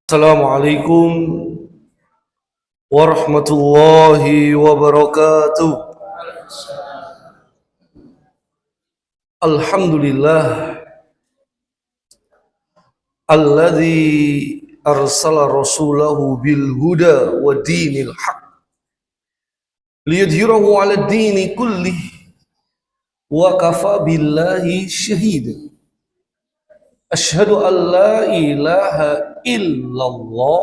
Assalamualaikum warahmatullahi wabarakatuh. Alhamdulillah alladzi arsala rasulahu bil huda wa dinil haq liyudhhirahu 'ala ad-dini kullih wa kafa billahi shahida. Asyhadu an la ilaha illallah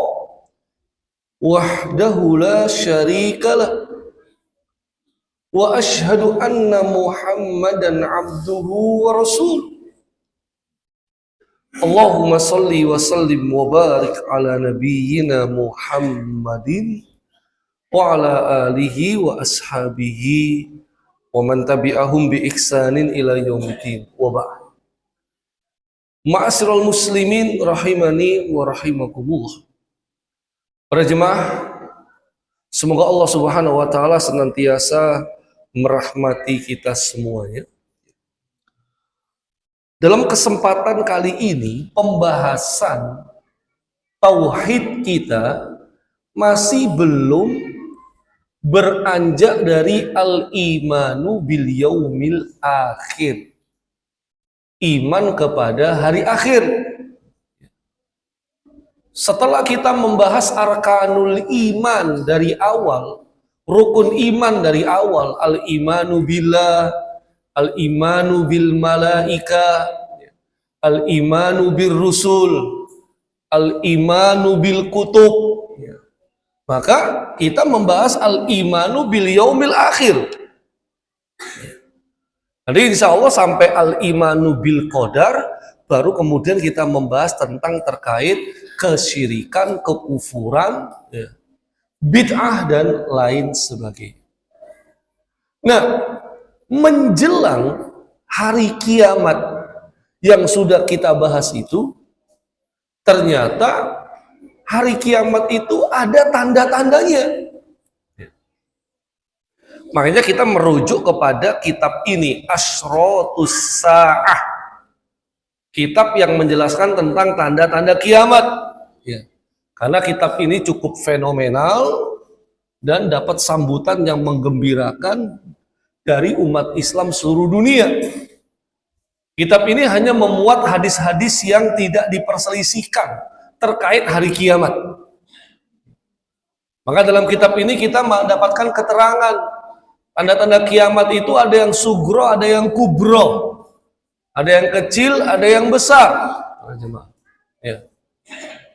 wahdahu la syarika lah wa asyhadu anna Muhammadan abduhu wa rasul. Allahumma salli wa sallim wa barik ala nabiyyina Muhammadin wa ala alihi wa ashabihi wa man tabi'ahum bi ihsanin ila yaumiddin wa ba'd. Ma'asyiral muslimin rahimani wa rahimakumullah. Para jemaah, semoga Allah Subhanahu wa taala senantiasa merahmati kita semuanya. Dalam kesempatan kali ini, pembahasan tauhid kita masih belum beranjak dari al-imanu bil yaumil akhir. Iman kepada hari akhir. Setelah kita membahas arkanul iman dari awal, rukun iman dari awal, al-imanu billah, al-imanu bil malaika, al-imanu bir rusul, al-imanu bil kutub, maka kita membahas al-imanu bil yaumil akhir. Jadi insya Allah sampai al-imanu bil qadar, baru kemudian kita membahas tentang terkait kesyirikan, kekufuran, bid'ah dan lain sebagainya. Nah, menjelang hari kiamat yang sudah kita bahas itu, ternyata hari kiamat itu ada tanda-tandanya. Makanya kita merujuk kepada kitab ini, Asyratus Sa'ah, kitab yang menjelaskan tentang tanda-tanda kiamat. Karena kitab ini cukup fenomenal dan dapat sambutan yang menggembirakan dari umat Islam seluruh dunia. Kitab ini hanya memuat hadis-hadis yang tidak diperselisihkan terkait hari kiamat. Maka dalam kitab ini kita mendapatkan keterangan tanda-tanda kiamat itu ada yang sugro, ada yang kubro, ada yang kecil, ada yang besar.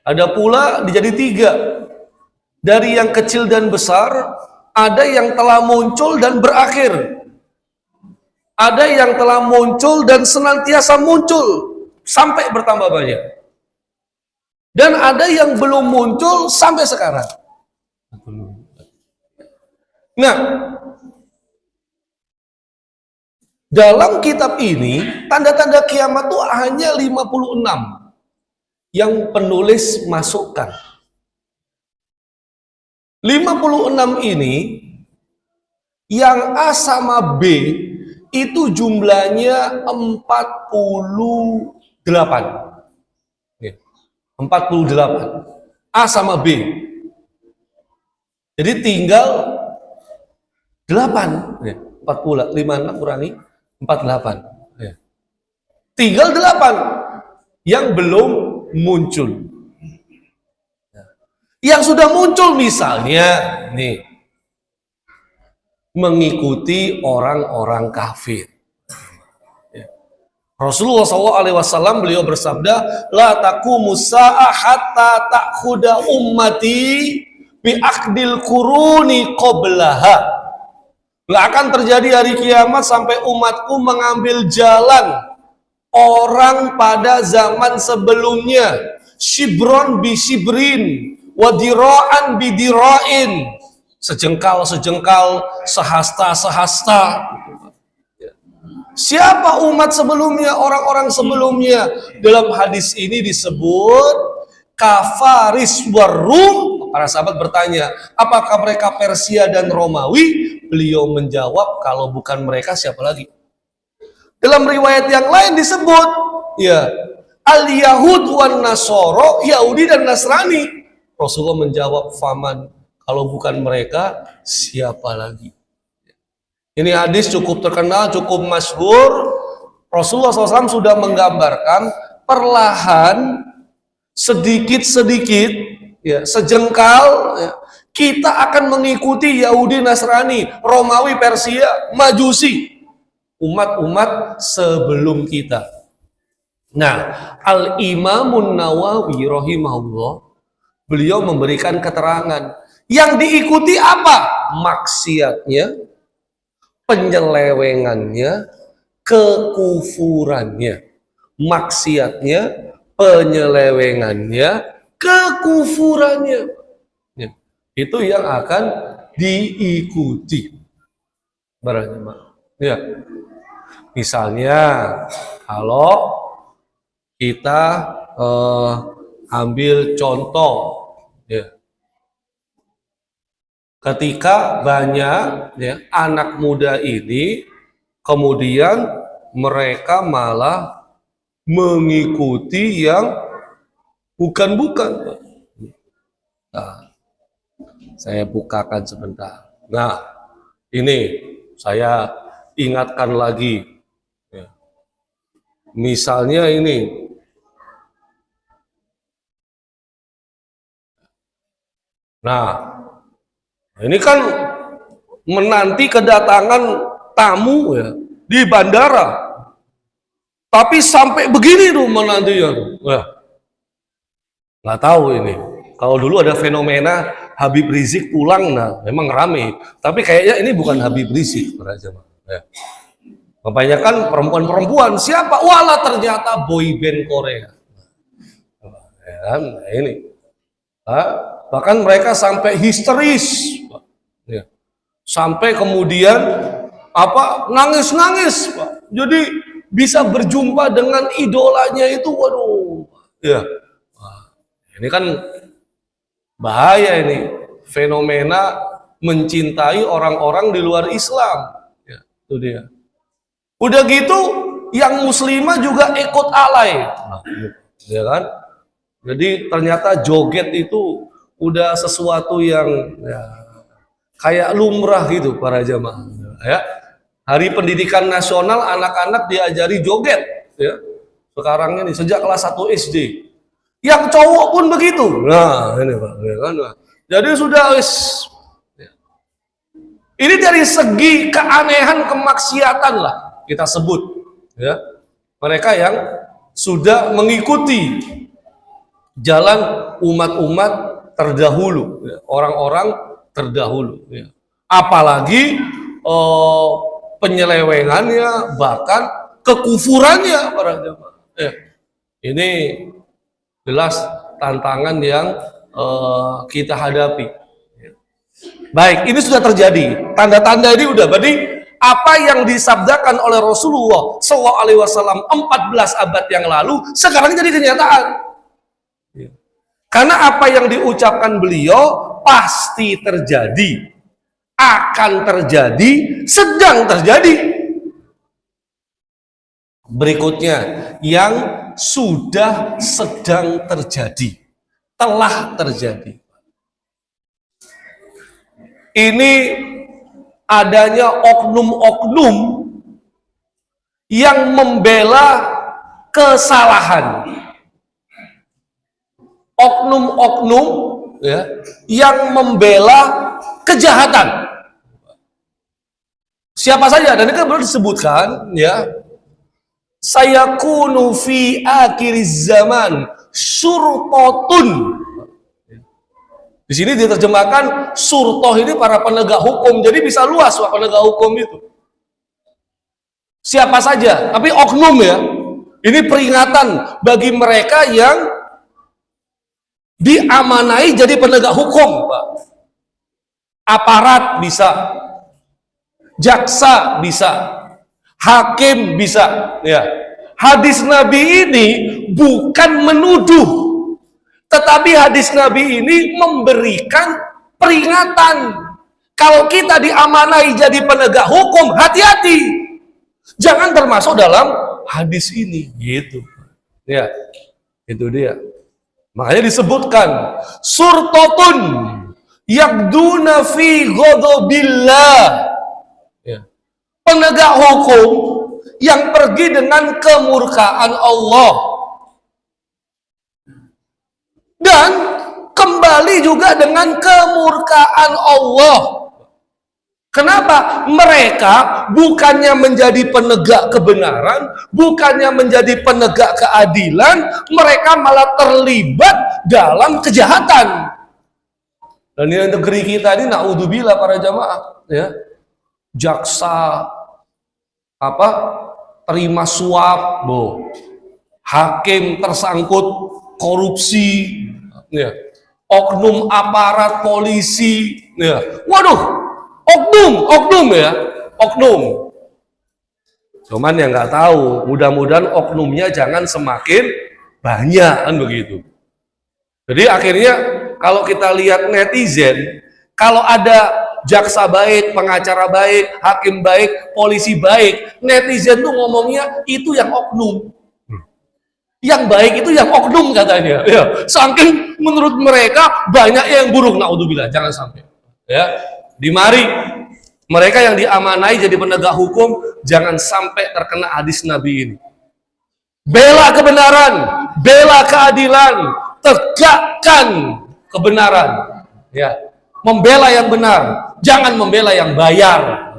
Ada pula dijadi tiga. Dari yang kecil dan besar, ada yang telah muncul dan berakhir. Ada yang telah muncul dan senantiasa muncul sampai bertambah banyak. Dan ada yang belum muncul sampai sekarang. Nah, dalam kitab ini, tanda-tanda kiamat itu hanya 56 yang penulis masukkan. 56 ini, yang A sama B, itu jumlahnya 48. 48. A sama B. Jadi tinggal 8. 40, 56 kurangi 48. Tinggal 8 yang belum muncul. Yang sudah muncul misalnya nih, mengikuti orang-orang kafir. Rasulullah SAW beliau bersabda, la taqumus saa'ah hatta ta'khuda ummati bi aqdil quruni qablaha. Gak akan terjadi hari kiamat sampai umatku mengambil jalan orang pada zaman sebelumnya, shibron bi shibrin, wadira'an bi dira'in, sejengkal sejengkal, sehasta sehasta. Siapa umat sebelumnya, orang-orang sebelumnya? Dalam hadis ini disebut kafaris warum. Para sahabat bertanya, apakah mereka Persia dan Romawi? Beliau menjawab, kalau bukan mereka siapa lagi? Dalam riwayat yang lain disebut, ya, Al-Yahud wan Nasoro, Yahudi dan Nasrani. Rasulullah menjawab, faman, kalau bukan mereka, siapa lagi? Ini hadis cukup terkenal, cukup masyhur. Rasulullah SAW sudah menggambarkan perlahan, sedikit-sedikit, ya, sejengkal, ya, kita akan mengikuti Yahudi, Nasrani, Romawi, Persia, Majusi, umat-umat sebelum kita. Nah, Al-Imamun Nawawi rahimahullah, beliau memberikan keterangan. Yang diikuti apa? Maksiatnya, penyelewengannya, kekufurannya. Maksiatnya, penyelewengannya, kekufurannya. Ya, itu yang akan diikuti. Ya. Misalnya, kalau kita ambil contoh, ya, ketika banyak, ya, anak muda ini kemudian mereka malah mengikuti yang bukan-bukan. Nah, saya bukakan sebentar. Nah, ini saya ingatkan lagi. Ya. Misalnya ini. Nah, ini kan menanti kedatangan tamu, ya, di bandara. Tapi sampai begini tuh menantinya. Wah, nggak tahu ini. Kalau dulu ada fenomena Habib Rizik pulang, nah memang rame. Tapi kayaknya ini bukan Habib Rizik, ya. Kebanyakan perempuan-perempuan. Siapa? Walah, ternyata boyband Korea. Ya kan? Nah, ini. Bahkan mereka sampai histeris, ya. Sampai kemudian nangis-nangis, Pak. Jadi bisa berjumpa dengan idolanya itu, waduh, ya. Wah, ini kan bahaya ini, fenomena mencintai orang-orang di luar Islam, ya, itu dia. Udah gitu, yang muslimah juga ikut alay, nah, ya kan? Jadi ternyata joget itu udah sesuatu yang, ya, kayak lumrah gitu para jamaah, ya. Hari Pendidikan Nasional anak-anak diajari joget, ya. Sekarang ini sejak kelas 1 SD. Yang cowok pun begitu. Nah, ini Pak, ya kan? Jadi sudah ya. Ini dari segi keanehan, kemaksiatan lah kita sebut, ya. Mereka yang sudah mengikuti jalan umat-umat terdahulu, ya, orang-orang terdahulu, ya. Apalagi penyelewengannya, bahkan kekufurannya para jemaah. Ya. Ini jelas tantangan yang kita hadapi. Ya. Baik, ini sudah terjadi. Tanda-tanda ini udah. Berarti apa yang disabdakan oleh Rasulullah SAW 14 abad yang lalu sekarang jadi kenyataan. Ya. Karena apa yang diucapkan beliau pasti terjadi, akan terjadi, sedang terjadi. Berikutnya, yang sudah sedang terjadi, telah terjadi. Ini adanya oknum-oknum yang membela kesalahan. Oknum-oknum, ya, yang membela kejahatan. Siapa saja? Dan ini kan belum disebutkan, ya. Sayakunu fi akhiriz zaman surtotun. Di sini diterjemahkan surtoh ini para penegak hukum. Jadi bisa luas Pak, penegak hukum itu. Siapa saja, tapi oknum, ya. Ini peringatan bagi mereka yang diamanai jadi penegak hukum, Pak. Aparat bisa, jaksa bisa, hakim bisa, ya. Hadis Nabi ini bukan menuduh, tetapi hadis Nabi ini memberikan peringatan. Kalau kita diamanai jadi penegak hukum, hati-hati, jangan termasuk dalam hadis ini, gitu, Ya, itu dia. Makanya disebutkan surtatun yaqduna fi ghadabillah. Ya. Penegak hukum yang pergi dengan kemurkaan Allah dan kembali juga dengan kemurkaan Allah. Kenapa? Mereka bukannya menjadi penegak kebenaran, bukannya menjadi penegak keadilan, mereka malah terlibat dalam kejahatan. Dan di negeri kita ini, naudzubillah para jamaah, ya, jaksa terima suap, hakim tersangkut korupsi, ya, oknum aparat polisi, ya, waduh. Oknum ya, oknum. Cuman yang nggak tahu, mudah-mudahan oknumnya jangan semakin banyak, kan begitu. Jadi akhirnya kalau kita lihat netizen, kalau ada jaksa baik, pengacara baik, hakim baik, polisi baik, netizen tuh ngomongnya itu yang oknum. Yang baik itu yang oknum katanya. Ya, saking menurut mereka banyak yang buruk, naudzubillah, jangan sampai. Ya. Di mari mereka yang diamanai jadi penegak hukum jangan sampai terkena hadis Nabi ini. Bela kebenaran, bela keadilan, tegakkan kebenaran. Ya, membela yang benar, jangan membela yang bayar.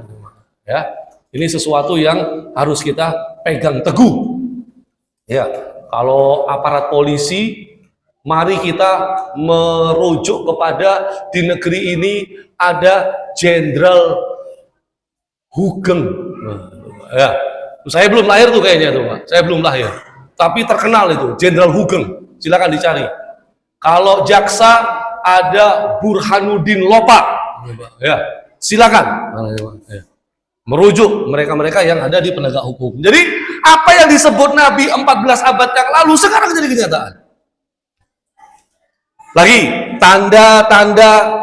Ya, ini sesuatu yang harus kita pegang teguh. Ya, kalau aparat polisi, mari kita merujuk kepada di negeri ini ada Jenderal Hugeng. Ya, saya belum lahir tuh kayaknya tuh, Pak. Saya belum lahir. Tapi terkenal itu Jenderal Hugeng. Silakan dicari. Kalau jaksa ada Burhanuddin Lopa. Ya, silakan. Ya. Merujuk mereka-mereka yang ada di penegak hukum. Jadi apa yang disebut Nabi 14 abad yang lalu sekarang jadi kenyataan. Lagi tanda-tanda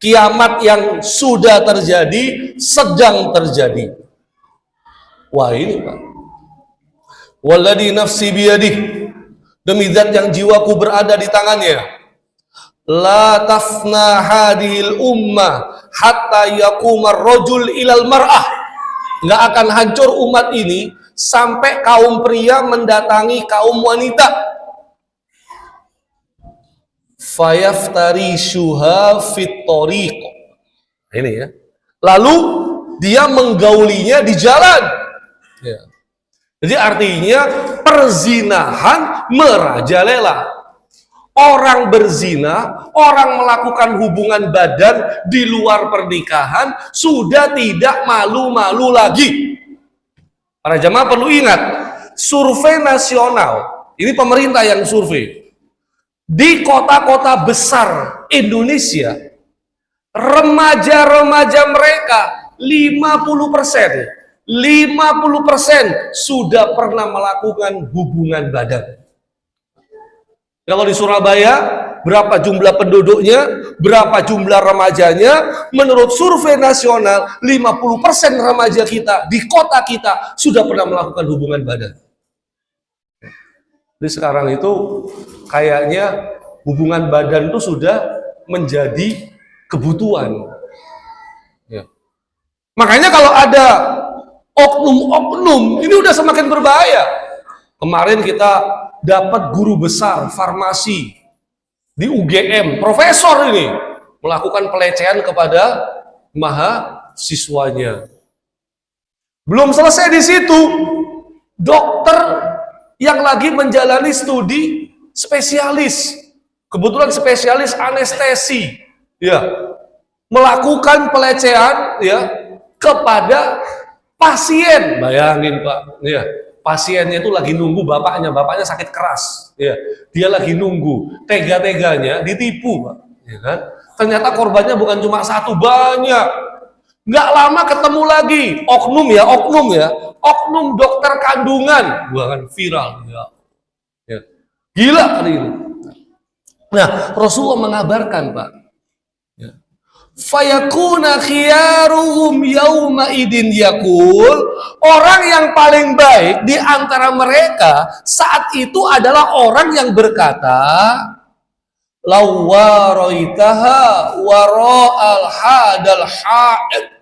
kiamat yang sudah terjadi, sedang terjadi. Wah ini Pak. Walladzi nafsi biyadih, demi zat yang jiwaku berada di tangannya. La tafna hadhil ummah hatta yaqumar rajul ilal mar'ah. Nggak akan hancur umat ini sampai kaum pria mendatangi kaum wanita. Fayaftari syuha fit tariq. Ini ya. Lalu dia menggaulinya di jalan. Ya. Jadi artinya perzinahan merajalela. Orang berzina, orang melakukan hubungan badan di luar pernikahan sudah tidak malu-malu lagi. Para jamaah perlu ingat, survei nasional, ini pemerintah yang survei. Di kota-kota besar Indonesia, remaja-remaja mereka 50% sudah pernah melakukan hubungan badan. Kalau di Surabaya, berapa jumlah penduduknya, berapa jumlah remajanya, menurut survei nasional, 50% remaja kita, di kota kita, sudah pernah melakukan hubungan badan. Jadi sekarang itu, kayaknya hubungan badan itu sudah menjadi kebutuhan. Ya. Makanya kalau ada oknum-oknum, ini udah semakin berbahaya. Kemarin kita dapat guru besar farmasi di UGM, profesor ini melakukan pelecehan kepada mahasiswanya. Belum selesai di situ, dokter yang lagi menjalani studi spesialis, kebetulan spesialis anestesi, ya, melakukan pelecehan, ya, kepada pasien. Bayangin Pak, ya. Pasiennya itu lagi nunggu bapaknya sakit keras, ya, dia lagi nunggu, tega-teganya ditipu, Pak, ya kan? Ternyata korbannya bukan cuma satu, banyak. Nggak lama ketemu lagi, oknum ya, oknum dokter kandungan, bukan viral, ya. Ya. Gila kali ini. Nah, Rasulullah mengabarkan, Pak, ya, Fayakuna khiyaruhum yauma idin yakul, orang yang paling baik di antara mereka saat itu adalah orang yang berkata, lawaroitaha wara'al hadal ha'id.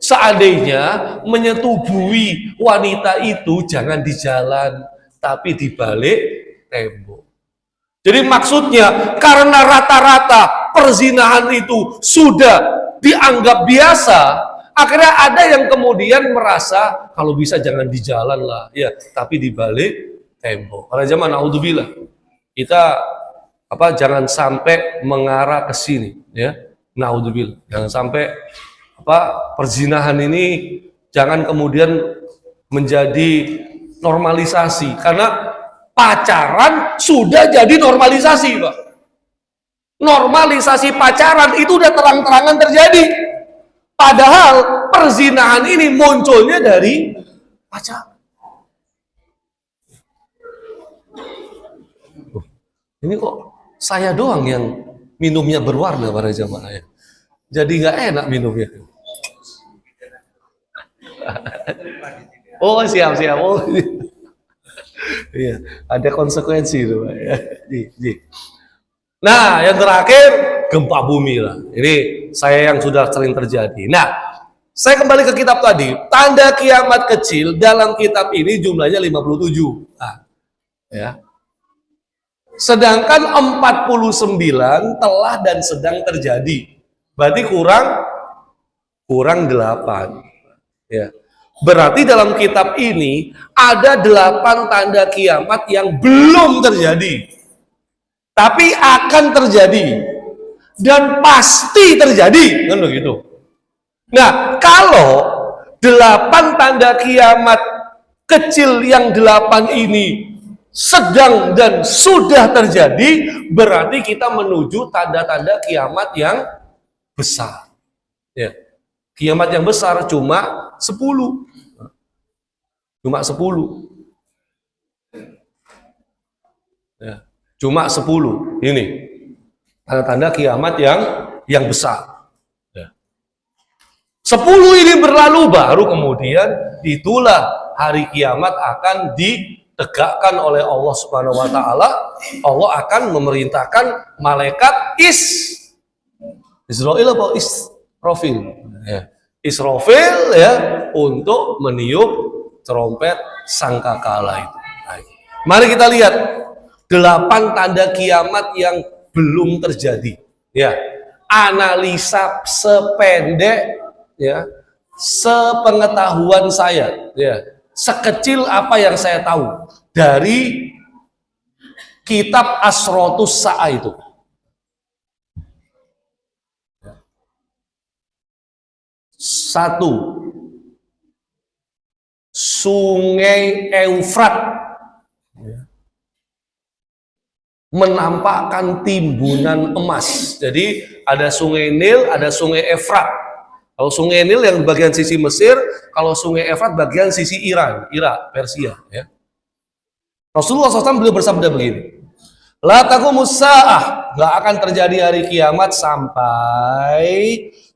Seandainya menyetubuhi wanita itu jangan di jalan, tapi di balik tembok. Jadi maksudnya karena rata-rata perzinahan itu sudah dianggap biasa, akhirnya ada yang kemudian merasa kalau bisa jangan di jalan lah, ya, tapi di balik tembok. Karena zaman naudzubillah, kita jangan sampai mengarah ke sini, ya. Naudzubillah, jangan sampai perzinahan ini jangan kemudian menjadi normalisasi, karena pacaran sudah jadi normalisasi, Pak. Normalisasi pacaran itu udah terang-terangan terjadi. Padahal perzinahan ini munculnya dari pacaran. Ini kok saya doang yang minumnya berwarna para jamaah ya. Jadi nggak enak minumnya. Oh siap. Oh. Iya, ada konsekuensi itu, Pak. Nah, yang terakhir gempa bumi lah. Ini saya yang sudah sering terjadi. Nah, saya kembali ke kitab tadi. Tanda kiamat kecil dalam kitab ini jumlahnya 57. Nah, ya. Sedangkan 49 telah dan sedang terjadi. Berarti kurang 8. Ya. Berarti dalam kitab ini ada 8 tanda kiamat yang belum terjadi, tapi akan terjadi dan pasti terjadi, kan begitu. Nah, kalau 8 tanda kiamat kecil yang 8 ini sedang dan sudah terjadi, berarti kita menuju tanda-tanda kiamat yang besar. Ya. Kiamat yang besar cuma 10. Cuma 10. Ya, cuma 10. Ini tanda-tanda kiamat yang besar. Ya. 10 ini berlalu baru kemudian itulah hari kiamat akan ditegakkan oleh Allah Subhanahu wa taala. Allah akan memerintahkan malaikat Israfil apa Israfil? Ya. Israfil ya untuk meniup trompet sangkakala itu. Baik. Mari kita lihat 8 tanda kiamat yang belum terjadi. Ya, analisa sependek, ya, sepengetahuan saya, ya, sekecil apa yang saya tahu dari kitab Asrotus Sa'ah itu. Satu, Sungai Eufrat menampakkan timbunan emas. Jadi ada Sungai Nil, ada Sungai Efrat. Kalau Sungai Nil yang bagian sisi Mesir, kalau Sungai Efrat bagian sisi Irak, Persia. Ya. Rasulullah SAW beliau bersabda begini, La taqumus sa'ah, nggak akan terjadi hari kiamat sampai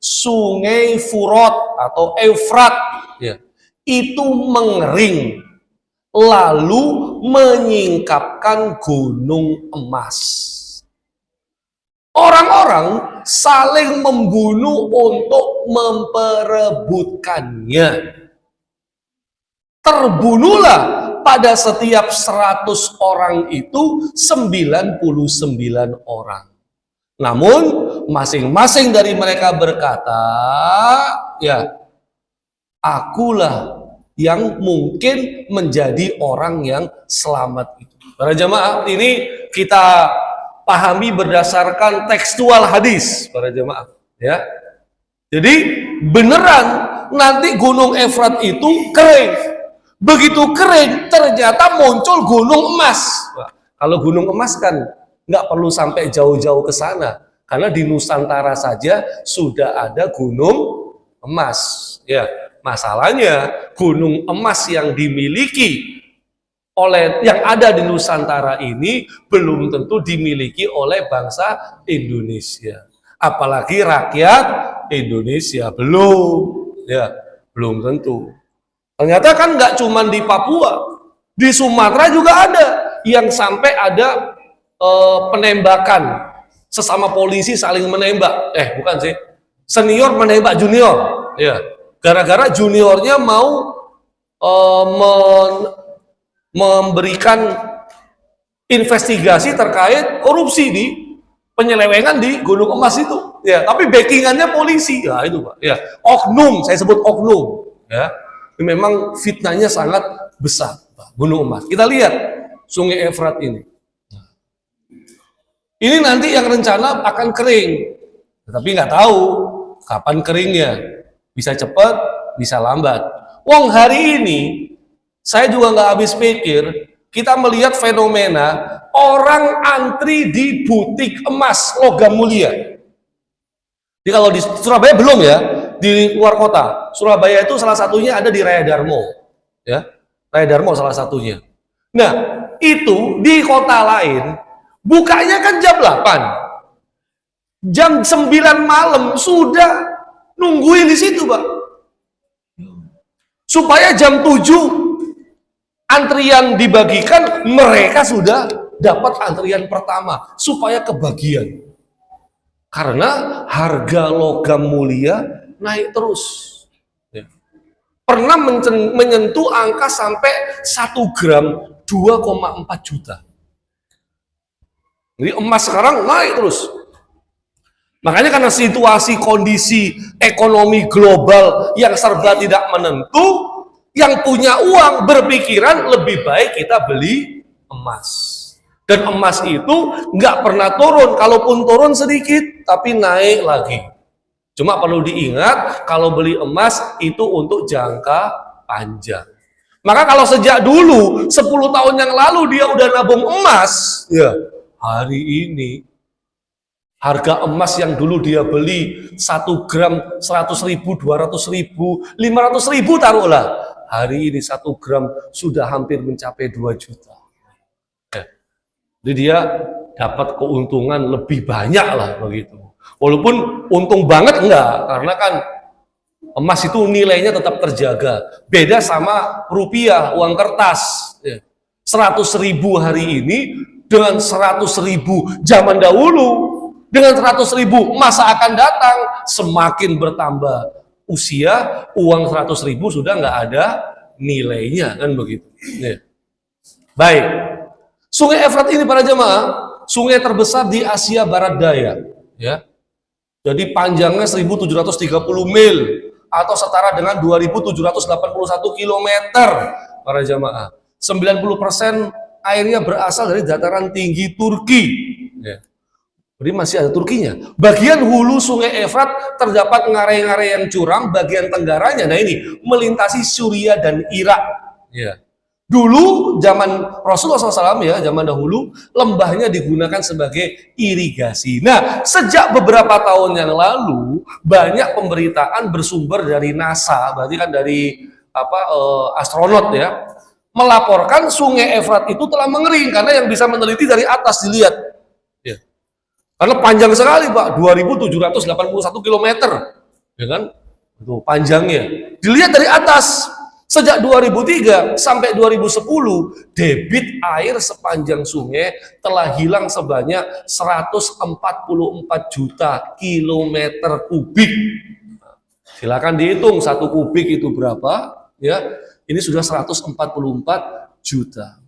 Sungai Furat atau Eufrat, ya, itu mengering lalu menyingkapkan gunung emas. Orang-orang saling membunuh untuk memperebutkannya. Terbunuhlah pada setiap 100 orang itu 99 orang. Namun masing-masing dari mereka berkata, ya, akulah yang mungkin menjadi orang yang selamat itu. Para jamaah, ini kita pahami berdasarkan tekstual hadis, para jamaah, ya. Jadi beneran nanti gunung Efrat itu kering. Begitu kering, ternyata muncul gunung emas. Nah, kalau gunung emas kan nggak perlu sampai jauh-jauh ke sana, karena di Nusantara saja sudah ada gunung emas. Ya. Masalahnya gunung emas yang dimiliki yang ada di Nusantara ini belum tentu dimiliki oleh bangsa Indonesia. apalagi rakyat Indonesia. Belum tentu. Ternyata kan nggak cuma di Papua, di Sumatera juga ada yang sampai ada penembakan, sesama polisi saling menembak. Bukan sih, senior menembak junior, ya, gara-gara juniornya mau memberikan investigasi terkait korupsi di penyelewengan di Gunung Emas itu, ya, tapi backingannya polisi, ya itu Pak, ya, oknum, saya sebut oknum, ya, memang fitnahnya sangat besar, Pak. Gunung Emas. Kita lihat Sungai Efrat ini. Ini nanti yang rencana akan kering, tapi nggak tahu kapan keringnya. Bisa cepat, bisa lambat. Wong hari ini, saya juga nggak habis pikir, kita melihat fenomena orang antri di butik emas logam mulia. Jadi kalau di Surabaya belum ya, di luar kota. Surabaya itu salah satunya ada di Raya Darmo, ya, Raya Darmo salah satunya. Nah, itu di kota lain bukanya kan jam 8. Jam 9 malam sudah nungguin di situ, Pak. Supaya jam 7 antrian dibagikan, mereka sudah dapat antrian pertama supaya kebagian. Karena harga logam mulia naik terus. Ya. Pernah menyentuh angka sampai 1 gram 2,4 juta. Jadi emas sekarang naik terus. Makanya karena situasi kondisi ekonomi global yang serba tidak menentu, yang punya uang berpikiran lebih baik kita beli emas. Dan emas itu nggak pernah turun, kalaupun turun sedikit, tapi naik lagi. Cuma perlu diingat, kalau beli emas itu untuk jangka panjang. Maka kalau sejak dulu, 10 tahun yang lalu dia udah nabung emas, ya, hari ini harga emas yang dulu dia beli 1 gram 100.000, 200.000, 500.000 taruhlah. Hari ini 1 gram sudah hampir mencapai 2 juta. Jadi dia dapat keuntungan lebih banyak lah begitu. Walaupun untung banget enggak, karena kan emas itu nilainya tetap terjaga. Beda sama rupiah, uang kertas. 100.000 hari ini dengan 100.000 zaman dahulu, dengan 100.000 masa akan datang, semakin bertambah usia, uang 100.000 sudah nggak ada nilainya, kan begitu. Baik, Sungai Efrat ini para jemaah, sungai terbesar di Asia Barat Daya, ya. Jadi panjangnya 1.730 mil atau setara dengan 2.781 km, para jemaah. 90% airnya berasal dari dataran tinggi Turki. Ya. Jadi masih ada Turkinya. Bagian hulu Sungai Efrat terdapat ngarai-ngarai yang curam, bagian tenggaranya, nah ini melintasi Suriah dan Irak. Ya. Dulu zaman Rasulullah SAW, ya, zaman dahulu lembahnya digunakan sebagai irigasi. Nah, sejak beberapa tahun yang lalu banyak pemberitaan bersumber dari NASA, berarti kan dari astronot, ya, melaporkan Sungai Efrat itu telah mengering karena yang bisa meneliti dari atas dilihat. Ya. Karena panjang sekali, Pak, 2.781 km, ya kan? Itu panjangnya. Dilihat dari atas. Sejak 2003 sampai 2010, debit air sepanjang sungai telah hilang sebanyak 144 juta kilometer kubik. Silakan dihitung 1 kubik itu berapa, ya. Ini sudah 144 juta.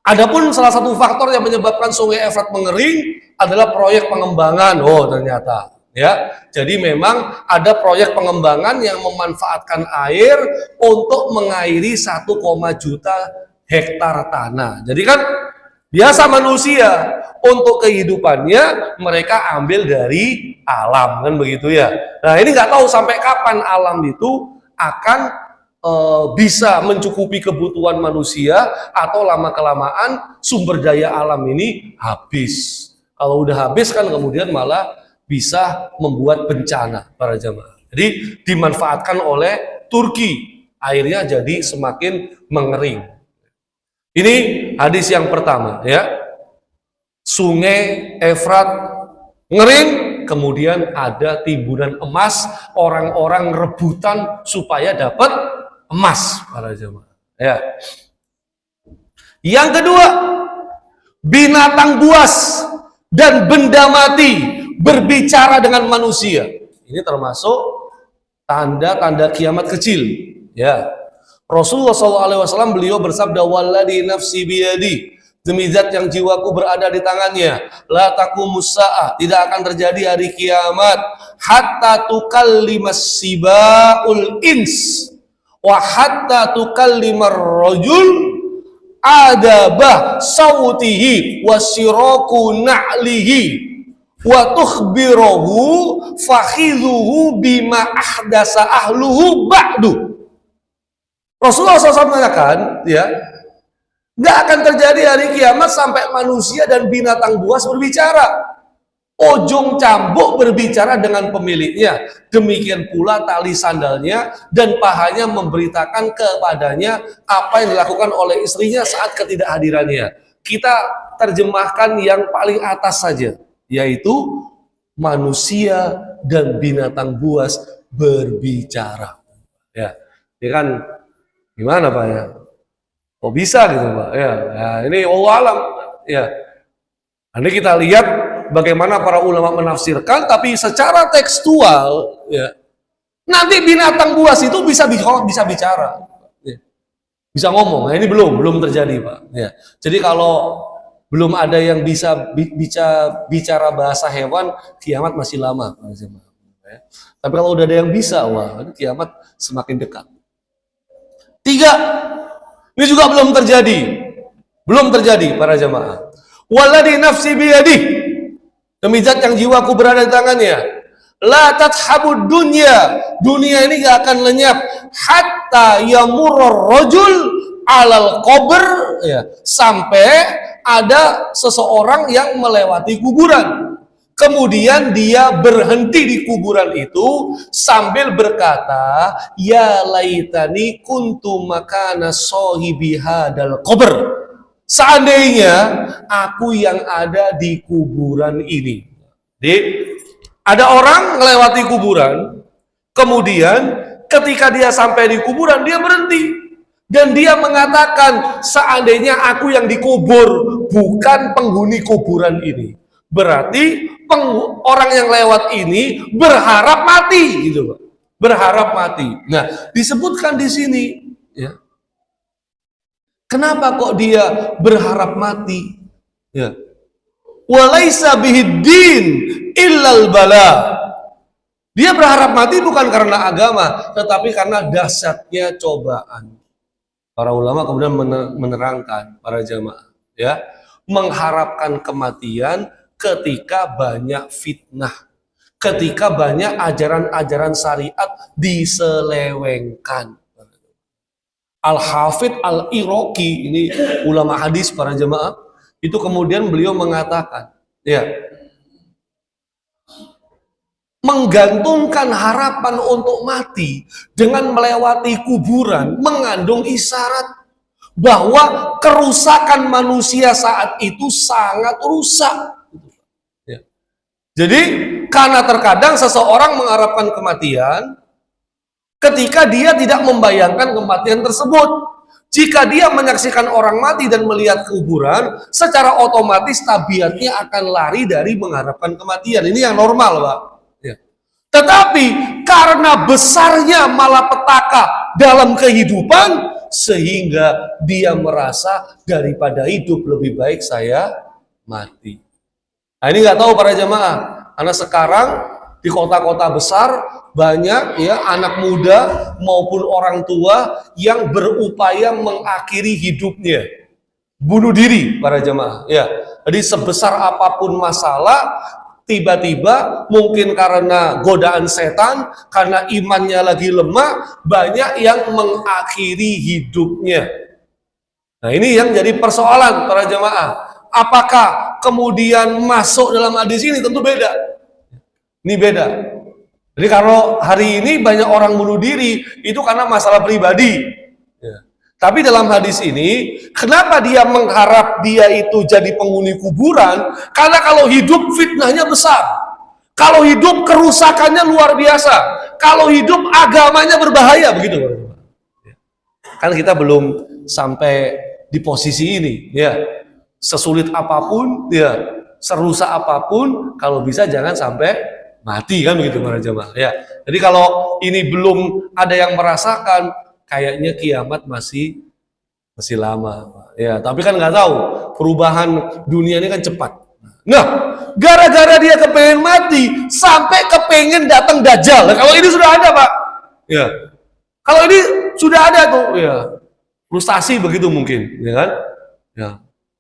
Adapun salah satu faktor yang menyebabkan Sungai Efrat mengering adalah proyek pengembangan. Oh, ternyata, ya, jadi memang ada proyek pengembangan yang memanfaatkan air untuk mengairi 1, juta hektar tanah. Jadi kan biasa manusia untuk kehidupannya mereka ambil dari alam, kan begitu ya. Nah ini nggak tahu sampai kapan alam itu akan bisa mencukupi kebutuhan manusia atau lama-kelamaan sumber daya alam ini habis. Kalau udah habis kan kemudian malah bisa membuat bencana, para jamaah. Jadi dimanfaatkan oleh Turki, airnya jadi semakin mengering. Ini hadis yang pertama, ya. Sungai Efrat ngering, kemudian ada timbunan emas, orang-orang rebutan supaya dapat emas, para jemaah. Ya. Yang kedua, binatang buas dan benda mati berbicara dengan manusia. Ini termasuk tanda-tanda kiamat kecil. Ya. Rasulullah SAW beliau bersabda, "Walladzi nafsi biyadi." Demi zat yang jiwaku berada di tangannya, la taqumus saah, tidak akan terjadi hari kiamat hatta tukallimas sibaul ins wa hatta tukallimar rajul adabah sautihi wa siraku na'lihi wa tukhbirahu fakhidhuhu bima ahdasa ahluhu ba'du. Rasulullah SAW mengatakan, ya, nggak akan terjadi hari kiamat sampai manusia dan binatang buas berbicara. Ojong cambuk berbicara dengan pemiliknya. Demikian pula tali sandalnya dan pahanya memberitakan kepadanya apa yang dilakukan oleh istrinya saat ketidakhadirannya. Kita terjemahkan yang paling atas saja, yaitu manusia dan binatang buas berbicara. Ya, ini kan gimana Pak ya? Kok bisa gitu Pak? Ya, nah, ini Allah alam. Ya, nanti kita lihat bagaimana para ulama menafsirkan, tapi secara tekstual, ya, nanti binatang buas itu bisa bicara, ya, bisa ngomong. Nah, ini belum terjadi Pak. Ya, jadi kalau belum ada yang bisa bicara bahasa hewan, kiamat masih lama. Ya. Tapi kalau udah ada yang bisa, wah, kiamat semakin dekat. 3. Ini juga belum terjadi para jamaah. Walladzi nafsi biyadih, demi zat yang jiwaku berada di tangannya, la tathabud dunya, dunia ini gak akan lenyap hatta yamurur rajul alal qabr, ya, sampai ada seseorang yang melewati kuburan. Kemudian dia berhenti di kuburan itu sambil berkata, ya laitani kuntu makana sahibi hadal qabr. Seandainya aku yang ada di kuburan ini. Jadi, ada orang melewati kuburan, kemudian ketika dia sampai di kuburan, dia berhenti. Dan dia mengatakan, seandainya aku yang dikubur, bukan penghuni kuburan ini. Berarti orang yang lewat ini berharap mati, gitu Pak. Berharap mati. Nah, disebutkan di sini, ya. Kenapa kok dia berharap mati? Ya. Walaisa bihiddin illal bala. Dia berharap mati bukan karena agama, tetapi karena dahsyatnya cobaan. Para ulama kemudian menerangkan para jamaah, ya, mengharapkan kematian ketika banyak fitnah, ketika banyak ajaran-ajaran syariat diselewengkan. Al-Hafidh Al-Iraqi, ini ulama hadis para jemaah, itu kemudian beliau mengatakan, ya, menggantungkan harapan untuk mati dengan melewati kuburan mengandung isyarat bahwa kerusakan manusia saat itu sangat rusak. Ya. Jadi karena terkadang seseorang mengharapkan kematian ketika dia tidak membayangkan kematian tersebut. Jika dia menyaksikan orang mati dan melihat kuburan, secara otomatis tabiatnya akan lari dari mengharapkan kematian. Ini yang normal, Pak. Ya. Tetapi karena besarnya malapetaka dalam kehidupan, sehingga dia merasa daripada hidup lebih baik saya mati. Nah, ini nggak tahu para jemaah, karena sekarang di kota-kota besar banyak ya anak muda maupun orang tua yang berupaya mengakhiri hidupnya, bunuh diri para jemaah. Ya, jadi sebesar apapun masalah, tiba-tiba mungkin karena godaan setan, karena imannya lagi lemah, banyak yang mengakhiri hidupnya. Nah, ini yang jadi persoalan para jemaah. Apakah kemudian masuk dalam hadis ini? Tentu beda. Ini beda. Jadi kalau hari ini banyak orang bunuh diri, itu karena masalah pribadi. Ya. Tapi dalam hadis ini, kenapa dia mengharap dia itu jadi penghuni kuburan? Karena kalau hidup fitnahnya besar. Kalau hidup kerusakannya luar biasa. Kalau hidup agamanya berbahaya, begitu. Kan kita belum sampai di posisi ini, ya. Sesulit apapun, ya, serusak apapun, kalau bisa jangan sampai mati, kan begitu para jamaah, ya. Jadi kalau ini belum ada yang merasakan, kayaknya kiamat masih lama, ya. Tapi kan nggak tahu, perubahan dunia ini kan cepat. Nah, gara-gara dia kepengen mati, sampai kepengen datang Dajjal. Nah, kalau ini sudah ada, Pak. Ya. Kalau ini sudah ada tuh, ya. Frustasi begitu mungkin, ya kan? Ya.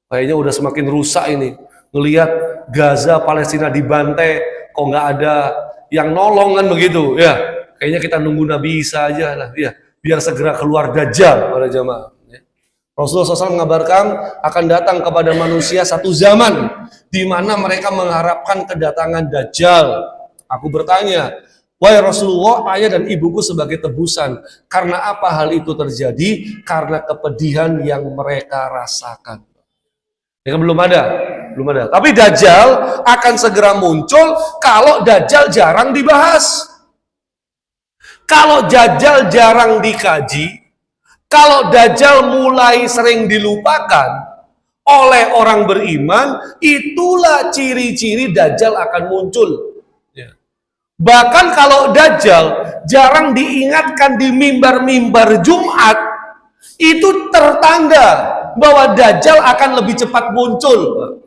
Kayaknya udah semakin rusak ini. Ngelihat Gaza, Palestina dibantai, kok nggak ada yang nolong, kan begitu, ya. Kayaknya kita nunggu Nabi Isa aja lah, ya. Biar segera keluar Dajjal para jamaah. Rasulullah SAW mengabarkan akan datang kepada manusia satu zaman di mana mereka mengharapkan kedatangan Dajjal. Aku bertanya, wahai Rasulullah, ayah dan ibuku sebagai tebusan. Karena apa hal itu terjadi? Karena kepedihan yang mereka rasakan. Ya, belum ada. Tapi Dajjal akan segera muncul kalau Dajjal jarang dibahas. Kalau Dajjal jarang dikaji, kalau Dajjal mulai sering dilupakan oleh orang beriman, itulah ciri-ciri Dajjal akan muncul. Ya. Bahkan kalau Dajjal jarang diingatkan di mimbar-mimbar Jumat, itu tertanda bahwa Dajjal akan lebih cepat muncul.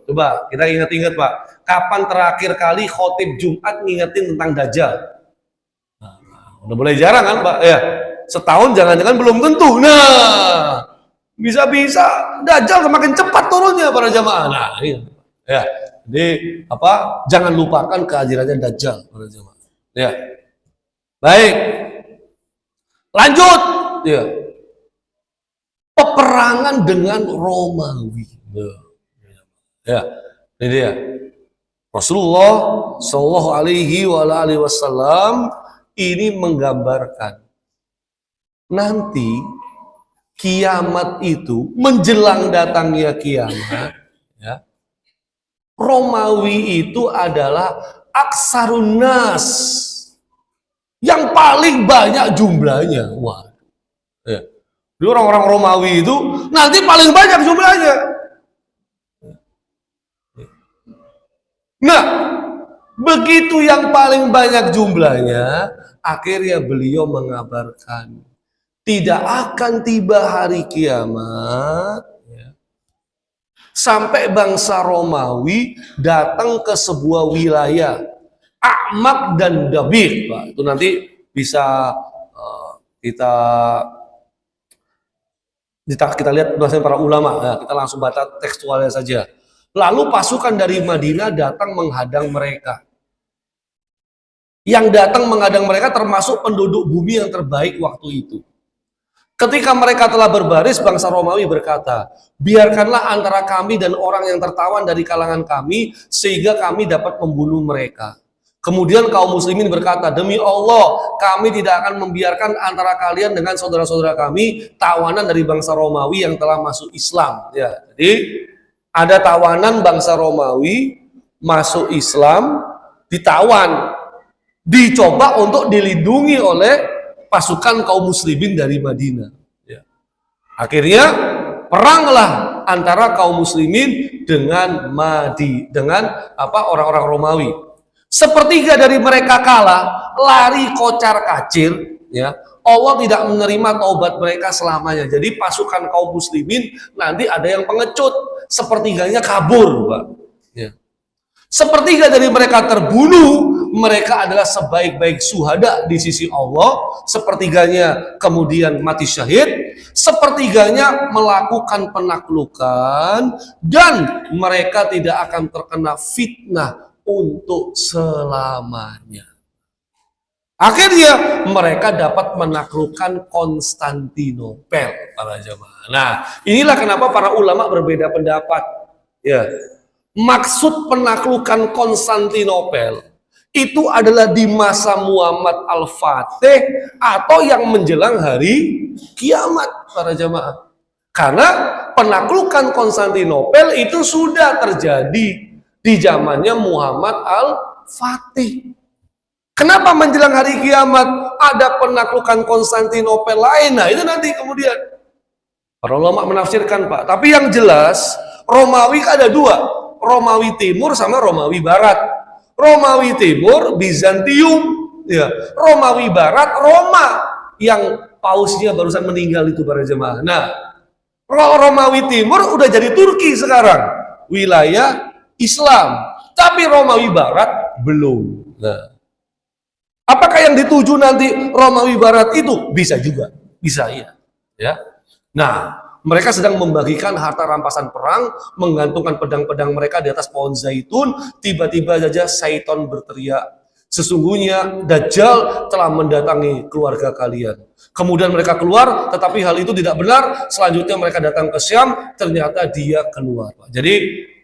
Coba kita ingat-ingat, Pak, kapan terakhir kali khotib Jumat ngingetin tentang Dajjal? Udah mulai jarang kan, Pak? Ya. Setahun jangan-jangan belum tentu. Nah, bisa-bisa Dajjal semakin cepat turunnya para jamaah. Nah, iya. Ya. Jadi apa? Jangan lupakan kehadirannya Dajjal para jamaah. Ya. Baik. Lanjut. Ya. Peperangan dengan Romawi. Ya. Ini dia. Rasulullah Shallallahu Alaihi Wasallam ini menggambarkan nanti kiamat itu menjelang datangnya kiamat, ya, Romawi itu adalah aksarun nas, yang paling banyak jumlahnya. Wah, ya. Jadi orang-orang Romawi itu nanti paling banyak jumlahnya. Nah, begitu yang paling banyak jumlahnya, akhirnya beliau mengabarkan tidak akan tiba hari kiamat, ya, sampai bangsa Romawi datang ke sebuah wilayah A'maq dan Dabir. Pak, itu nanti bisa kita lihat bahasa para ulama. Ya, kita langsung baca tekstualnya saja. Lalu pasukan dari Madinah datang menghadang mereka. Yang datang menghadang mereka termasuk penduduk bumi yang terbaik waktu itu. Ketika mereka telah berbaris, bangsa Romawi berkata, biarkanlah antara kami dan orang yang tertawan dari kalangan kami, sehingga kami dapat membunuh mereka. Kemudian kaum muslimin berkata, demi Allah, kami tidak akan membiarkan antara kalian dengan saudara-saudara kami tawanan dari bangsa Romawi yang telah masuk Islam. Ya, jadi ada tawanan bangsa Romawi masuk Islam, ditawan, dicoba untuk dilindungi oleh pasukan kaum muslimin dari Madinah. Ya. Akhirnya peranglah antara kaum muslimin dengan orang-orang Romawi. Sepertiga dari mereka kalah, lari kocar kacir. Ya, Allah tidak menerima taubat mereka selamanya. Jadi pasukan kaum muslimin nanti ada yang pengecut, sepertiganya kabur, Pak. Ya. Sepertiga dari mereka terbunuh. Mereka adalah sebaik-baik syuhada di sisi Allah, sepertiganya kemudian mati syahid, sepertiganya melakukan penaklukan, dan mereka tidak akan terkena fitnah untuk selamanya. Akhirnya mereka dapat menaklukkan Konstantinopel, para jamaah. Nah, inilah kenapa para ulama berbeda pendapat. Ya, maksud penaklukan Konstantinopel itu adalah di masa Muhammad Al-Fatih atau yang menjelang hari kiamat, para jamaah. Karena penaklukan Konstantinopel itu sudah terjadi di zamannya Muhammad Al-Fatih. Kenapa menjelang hari kiamat ada penaklukan Konstantinopel lain? Nah itu nanti kemudian para ulama menafsirkan Pak. Tapi yang jelas Romawi ada dua, Romawi Timur sama Romawi Barat. Romawi Timur Bizantium, ya. Romawi Barat Roma yang pausnya barusan meninggal itu para jemaah. Nah, Romawi Timur udah jadi Turki sekarang, wilayah Islam. Tapi Romawi Barat belum. Nah, apakah yang dituju nanti Romawi Barat itu? Bisa juga, bisa iya. Ya. Nah, mereka sedang membagikan harta rampasan perang, menggantungkan pedang-pedang mereka di atas pohon zaitun. Tiba-tiba saja Syaiton berteriak, sesungguhnya Dajjal telah mendatangi keluarga kalian. Kemudian mereka keluar, tetapi hal itu tidak benar. Selanjutnya mereka datang ke Syam, ternyata dia keluar. Jadi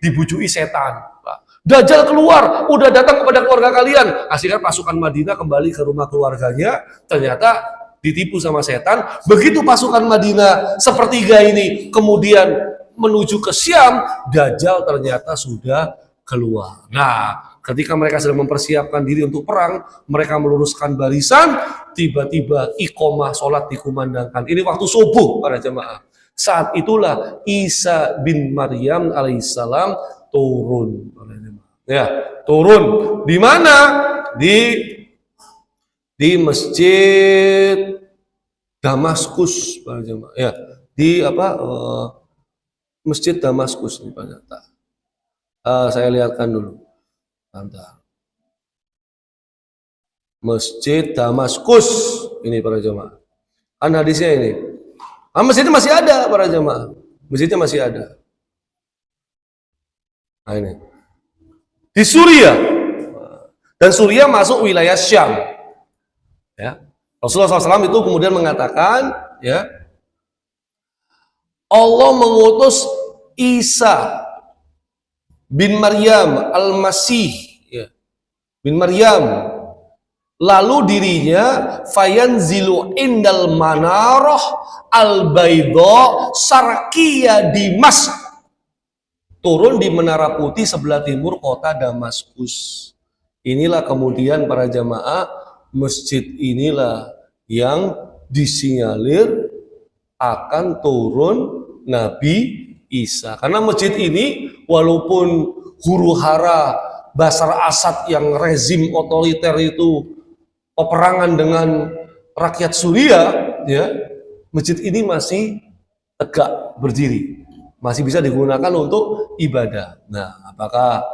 dibujui setan. Dajjal keluar, udah datang kepada keluarga kalian. Akhirnya pasukan Madinah kembali ke rumah keluarganya, ternyata ditipu sama setan. Begitu pasukan Madinah sepertiga ini kemudian menuju ke Syam, Dajjal ternyata sudah keluar. Nah, ketika mereka sedang mempersiapkan diri untuk perang, mereka meluruskan barisan, tiba-tiba iqomah sholat dikumandangkan. Ini waktu subuh para jemaah. Saat itulah Isa bin Maryam alaihissalam turun. Ya, turun di mana? Di masjid Damaskus, para jemaah. Ya, di apa? Masjid Damaskus ini Pak. Saya lihatkan dulu. Bentar. Masjid Damaskus ini para jemaah. Kan hadisnya ini. Masjidnya masih ada para jemaah. Masjidnya masih ada. Nah ini. Di Suriah. Dan Suriah masuk wilayah Syam. Ya. Rasulullah SAW itu kemudian mengatakan, ya, Allah mengutus Isa bin Maryam al-Masih, ya, bin Maryam. Lalu dirinya fayanzilu indal manarah al-baydha sarqiyah Dimas. Turun di Menara Putih sebelah timur kota Damaskus. Inilah kemudian para jamaah, masjid inilah yang disinyalir akan turun Nabi Isa. Karena masjid ini walaupun huru hara Bashar Assad yang rezim otoriter itu peperangan dengan rakyat Suriah, ya, masjid ini masih tegak berdiri. Masih bisa digunakan untuk ibadah. Nah, apakah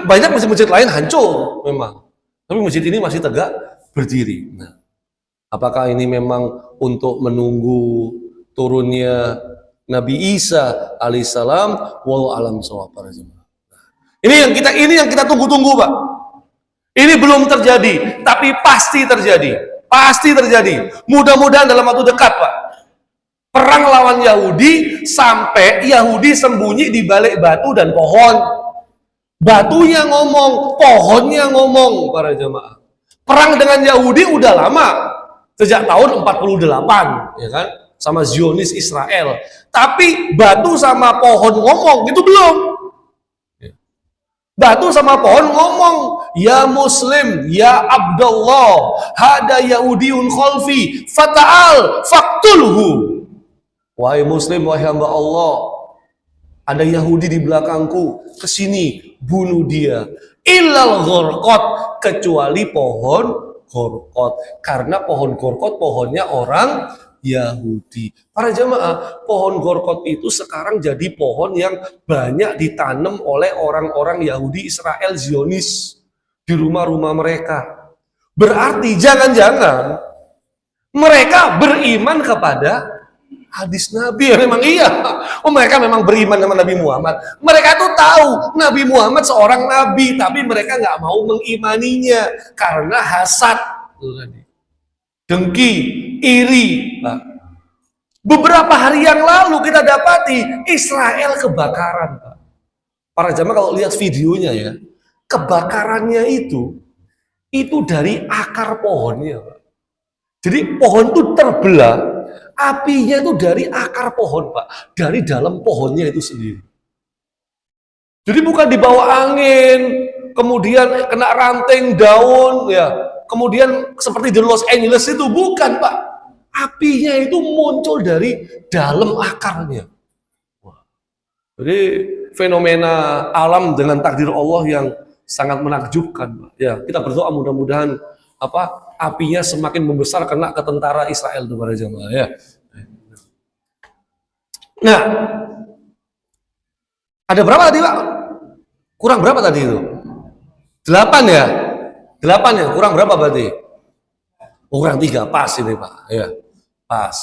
banyak masjid-masjid lain hancur memang, tapi masjid ini masih tegak berdiri. Nah, apakah ini memang untuk menunggu turunnya Nabi Isa alaihissalam? Wallahu alam shawab para jemaah. Ini yang kita tunggu-tunggu, Pak. Ini belum terjadi, tapi pasti terjadi. Pasti terjadi. Mudah-mudahan dalam waktu dekat, Pak. Perang lawan Yahudi sampai Yahudi sembunyi di balik batu dan pohon. Batunya ngomong, pohonnya ngomong para jemaah. Perang dengan Yahudi udah lama. Sejak tahun 48, ya kan? Sama Zionis Israel. Tapi batu sama pohon ngomong, itu belum. Batu sama pohon ngomong, ya Muslim, ya Abdullah, hada Yahudiun khalfi, fata'al, faktulhu. Wahai Muslim, wahai hamba Allah, ada Yahudi di belakangku, kesini, bunuh dia. Illal ghorqot, kecuali pohon ghorqot. Karena pohon ghorqot pohonnya orang Yahudi. Para jemaah, pohon ghorqot itu sekarang jadi pohon yang banyak ditanam oleh orang-orang Yahudi Israel Zionis di rumah-rumah mereka. Berarti jangan-jangan mereka beriman kepada hadis Nabi. Memang iya. Mereka memang beriman sama Nabi Muhammad. Mereka tuh tahu Nabi Muhammad seorang nabi, tapi mereka nggak mau mengimaninya karena hasad, dengki, iri. Nah, beberapa hari yang lalu kita dapati Israel kebakaran, Pak. Para jamaah kalau lihat videonya ya, kebakarannya itu dari akar pohonnya, Pak. Jadi pohon itu terbelah, apinya itu dari akar pohon, Pak, dari dalam pohonnya itu sendiri. Jadi bukan di bawah angin, kemudian kena ranting daun, ya, kemudian seperti di Los Angeles itu, bukan Pak. Apinya itu muncul dari dalam akarnya. Jadi fenomena alam dengan takdir Allah yang sangat menakjubkan, Pak. Ya, kita berdoa mudah-mudahan apinya semakin membesar kena ke tentara Israel itu para jemaah ya. Nah, ada berapa tadi Pak? Kurang berapa tadi itu? 8 ya? 8 ya? Kurang berapa berarti? Kurang 3, pas ini Pak. Ya, pas.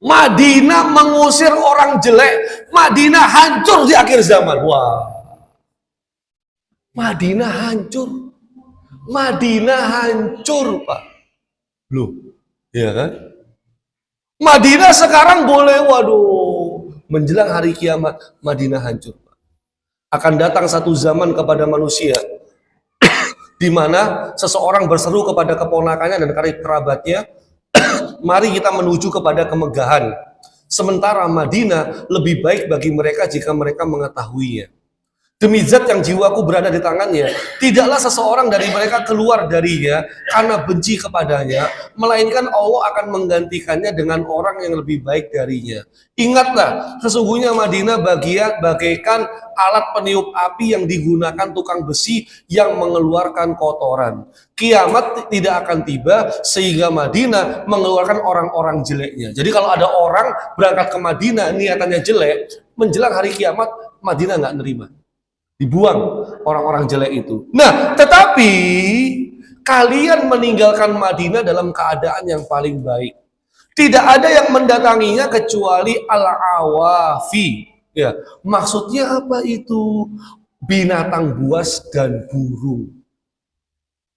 Madinah mengusir orang jelek, Madinah hancur di akhir zaman. Wah. Madinah hancur. Madinah hancur, Pak. Loh, ya kan? Madinah sekarang boleh, waduh, menjelang hari kiamat, Madinah hancur. Akan datang satu zaman kepada manusia, di mana seseorang berseru kepada keponakannya dan kerabatnya, mari kita menuju kepada kemegahan. Sementara Madinah lebih baik bagi mereka jika mereka mengetahuinya. Demi zat yang jiwaku berada di tangannya, tidaklah seseorang dari mereka keluar darinya karena benci kepadanya, melainkan Allah akan menggantikannya dengan orang yang lebih baik darinya. Ingatlah, sesungguhnya Madinah bagaikan alat peniup api yang digunakan tukang besi yang mengeluarkan kotoran. Kiamat tidak akan tiba sehingga Madinah mengeluarkan orang-orang jeleknya. Jadi kalau ada orang berangkat ke Madinah niatannya jelek, menjelang hari kiamat Madinah nggak nerima. Dibuang orang-orang jelek itu. Nah, tetapi kalian meninggalkan Madinah dalam keadaan yang paling baik. Tidak ada yang mendatanginya kecuali al-awafi. Ya, maksudnya apa itu? Binatang buas dan burung.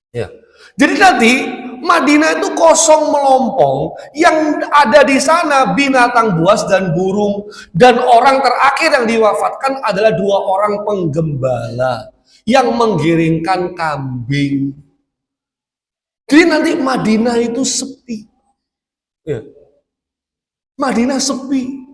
Ya. Jadi nanti Madinah itu kosong melompong, yang ada di sana binatang buas dan burung, dan orang terakhir yang diwafatkan adalah 2 orang penggembala yang menggiringkan kambing. Jadi nanti Madinah itu sepi. Ya. Madinah sepi.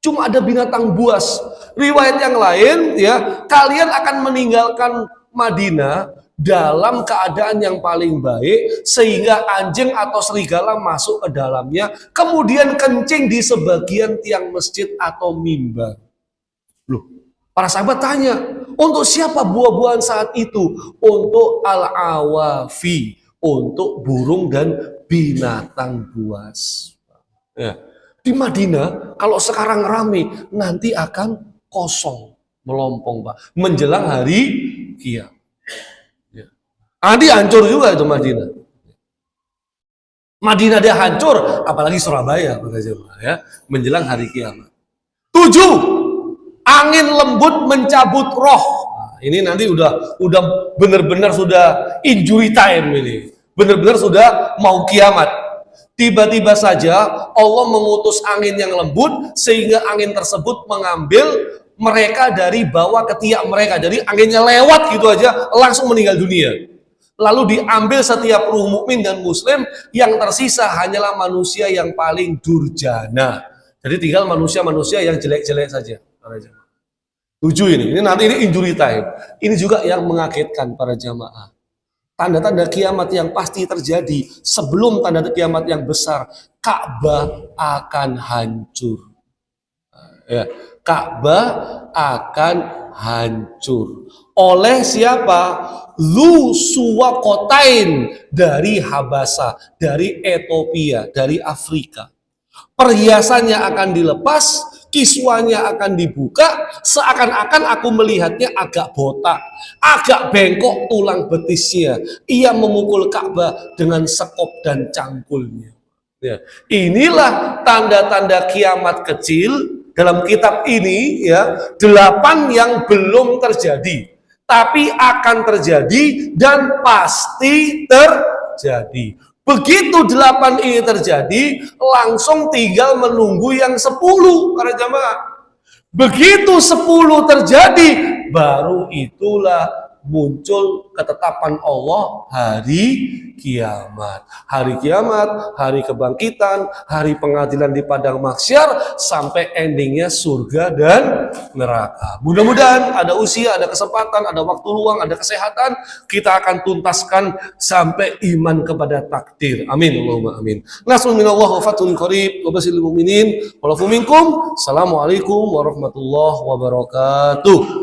Cuma ada binatang buas. Riwayat yang lain ya, kalian akan meninggalkan Madinah dalam keadaan yang paling baik sehingga anjing atau serigala masuk ke dalamnya, kemudian kencing di sebagian tiang masjid atau mimbar. Loh, para sahabat tanya, untuk siapa buah-buahan saat itu? Untuk al-awafi, untuk burung dan binatang buas. Ya. Di Madinah kalau sekarang rame, nanti akan kosong melompong Pak, menjelang hari kiamat. Nanti hancur juga itu Madinah. Madinah dia hancur, apalagi Surabaya, ya, menjelang hari kiamat. 7, angin lembut mencabut roh. Nah, ini nanti udah benar-benar sudah injury time ini, benar-benar sudah mau kiamat. Tiba-tiba saja Allah mengutus angin yang lembut sehingga angin tersebut mengambil mereka dari bawah ke tiak mereka. Jadi anginnya lewat gitu aja langsung meninggal dunia. Lalu diambil setiap ruh mukmin dan muslim, yang tersisa hanyalah manusia yang paling durjana. Jadi tinggal manusia-manusia yang jelek-jelek saja. 7 ini nanti ini injury time. Ini juga yang mengagetkan para jamaah. Tanda-tanda kiamat yang pasti terjadi sebelum tanda kiamat yang besar, Ka'bah akan hancur. Ya, Ka'bah akan hancur. Oleh siapa? Lu Suwakotain dari Habasa, dari Ethiopia, dari Afrika. Perhiasannya akan dilepas, kiswanya akan dibuka, seakan-akan aku melihatnya agak botak, agak bengkok tulang betisnya. Ia memukul Ka'bah dengan sekop dan cangkulnya. Ya. Inilah tanda-tanda kiamat kecil dalam kitab ini, ya, 8 yang belum terjadi, tapi akan terjadi dan pasti terjadi. Begitu 8 ini terjadi, langsung tinggal menunggu yang 10 para jamaah. Begitu 10 terjadi, baru itulah muncul ketetapan Allah hari kiamat. Hari kiamat, hari kebangkitan, hari pengadilan di padang mahsyar, sampai endingnya surga dan neraka. Mudah-mudahan ada usia, ada kesempatan, ada waktu luang, ada kesehatan, kita akan tuntaskan sampai iman kepada takdir. Amin. Allahumma amin. Nasrun minallah wa fathun qarib wa basyiril mu'minin wa lafu minkum. Assalamualaikum warahmatullahi wabarakatuh.